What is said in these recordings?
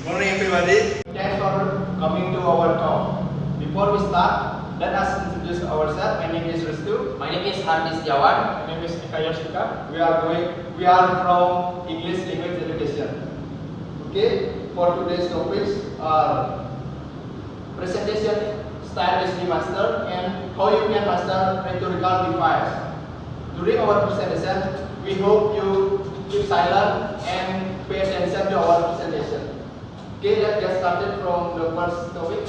Morning everybody. Thanks for coming to our talk. Before we start, let us introduce ourselves. My name is Restu. My name is Hardi, Setiawan. My name is Yostika. We are from English Language Education. Okay, for today's topics are presentation style is master and how you can master rhetorical device. During our presentation, we hope you keep silent and pay attention to our presentation. Okay, let's get started from the first topic.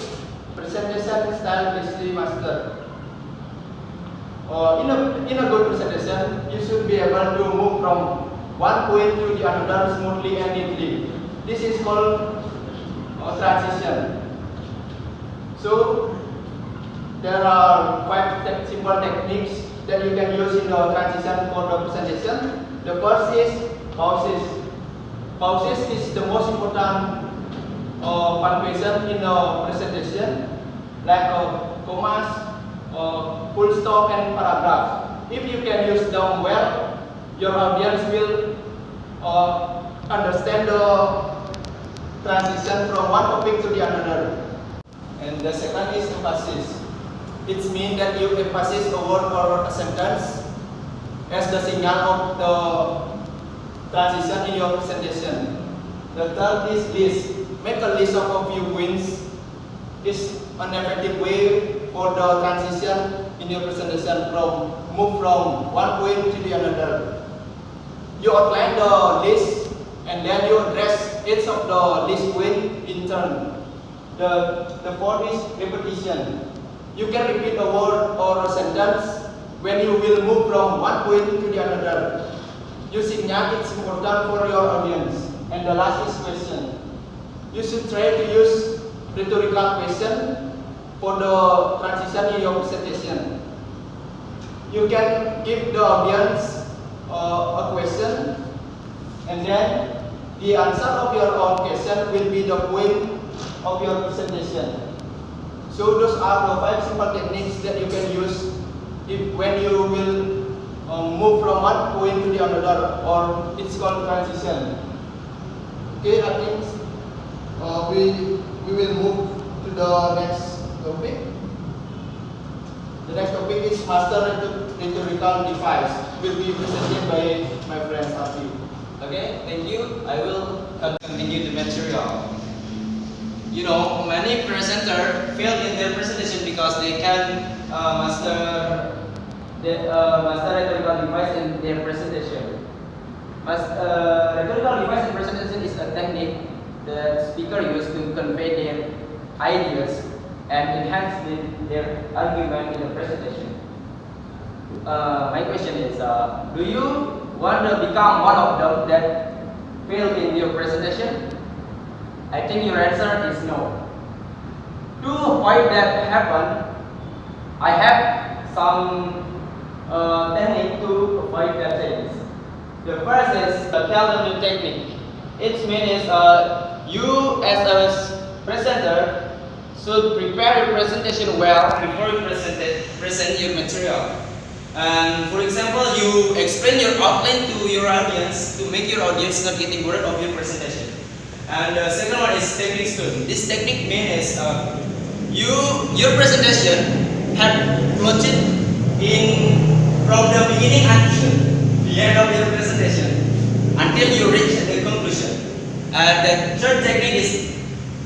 Presentation style is master. In a good presentation, you should be able to move from one point to the another smoothly and neatly. This is called transition. So there are 5 simple techniques that you can use in the transition for the presentation. The first is pauses. Pauses is the most important punctuation in the presentation, like commas, full stop and paragraph. If you can use them well, your audience will understand the transition from one topic to the another. And the second is emphasis. It means that you emphasize a word or a sentence as the signal of the transition in your presentation. The third is list. Make a list of a few points. Is an effective way for the transition in your presentation move from one point to the another. You outline the list and then you address each of the list point in turn. The fourth is repetition. You can repeat a word or a sentence when you will move from one point to the another. Using that it's important for your audience. And the last is question. You should try to use rhetorical question for the transition in your presentation. You can give the audience a question, and then the answer of your own question will be the point of your presentation. So those are the 5 simple techniques that you can use when you will move from one point to the another, or it's called transition. Okay, I think we will move to the next topic. The next topic is master rhetorical device. Will be presented by my friend Hardi. Okay, thank you. I will continue the material. You know, many presenters fail in their presentation because they can master rhetorical device in their presentation. Rhetorical device in presentation is a technique that speaker use to convey their ideas and enhance their argument in the presentation. My question is, do you want to become one of them that failed in your presentation? I think your answer is no. To avoid that happen, I have some technique to avoid that things. The first is the tell-them technique. It means you as a presenter should prepare your presentation well before you present your material. And for example, you explain your outline to your audience to make your audience not getting bored of your presentation. And the second one is stepping stone. This technique means your presentation have plotted in from the beginning until the end of your presentation until you reach the conclusion. The third technique is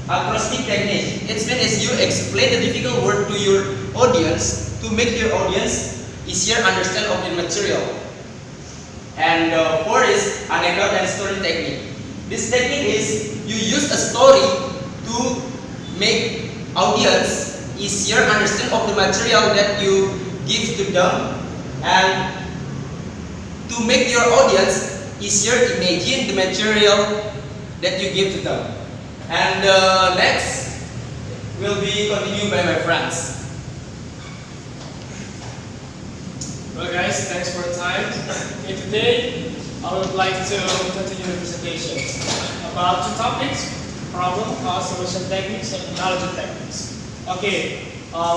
acrostic technique. It means you explain the difficult word to your audience to make your audience easier understand of the material. And fourth is anecdote and story technique. This technique is you use a story to make audience easier understand of the material that you give to them, and to make your audience easier imagine the material that you give to them. And next will be continued by my friends. Well guys, thanks for your time. Okay, today I would like to continue the presentation about 2 topics: problem, cause, solution techniques, and analogy techniques. Okay,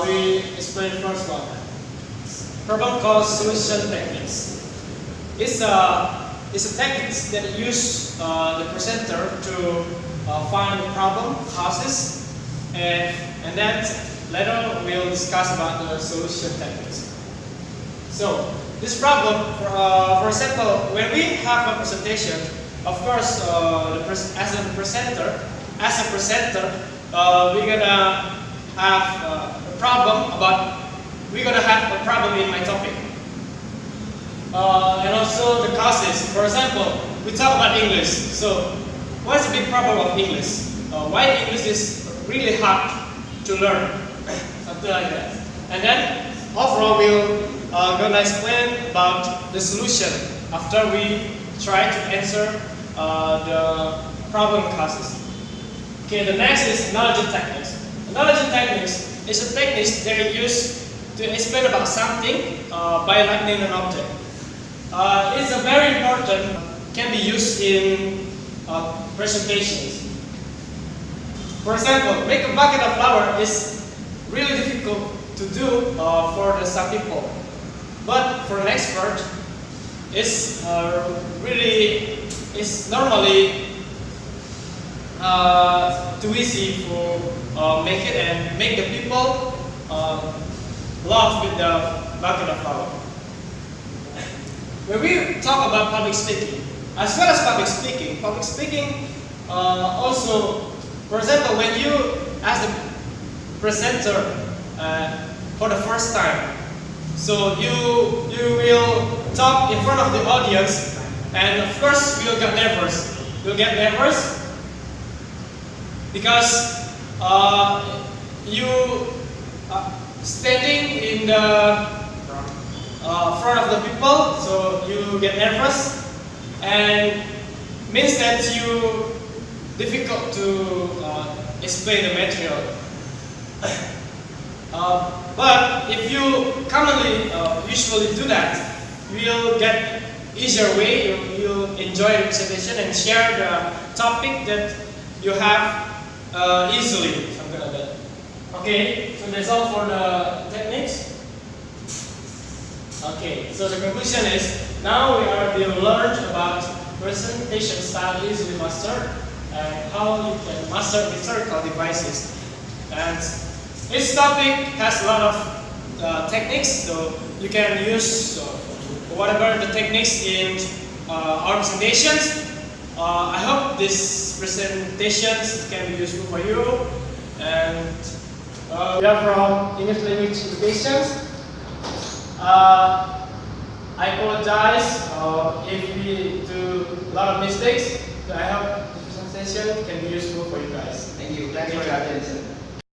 we explain the first one. Problem, cause, solution techniques. It's a technique that use the presenter to find the problem, causes, and then later we'll discuss about the solution techniques. So this problem, for example, when we have a presentation, of course, as a presenter, we're gonna have a problem in my topic. And also the causes. For example, we talk about English. So, what's the big problem of English? Why English is really hard to learn? Something like that. And then, overall, we'll gonna explain about the solution after we try to answer the problem causes. Okay, the next is analogy techniques. Analogy techniques is a technique that is used to explain about something by likening an object. It's a very important, can be used in presentations. For example, make a bucket of flower is really difficult to do for some people, but for an expert, it's normally too easy to make it and make the people love with the bucket of flower. When we talk about public speaking, as well as public speaking also, for example, when you ask the presenter for the first time, so you will talk in front of the audience, and of course you'll get nervous. You'll get nervous because you standing in the front of the people, so you get nervous, and means that you difficult to explain the material. But if you commonly usually do that, you'll get easier way. You'll enjoy the presentation and share the topic that you have easily, something like that. Okay, so that's all for the techniques. Okay, so the conclusion is, now we are being learned about presentation style easily mastered and how you can master rhetorical devices. And each topic has a lot of techniques, so you can use whatever the techniques in our presentations. I hope these presentations can be useful for you. And we are from English Language Education. I apologize if we do a lot of mistakes. So I hope this presentation can be useful for you guys. Thank you. Thanks for your attention.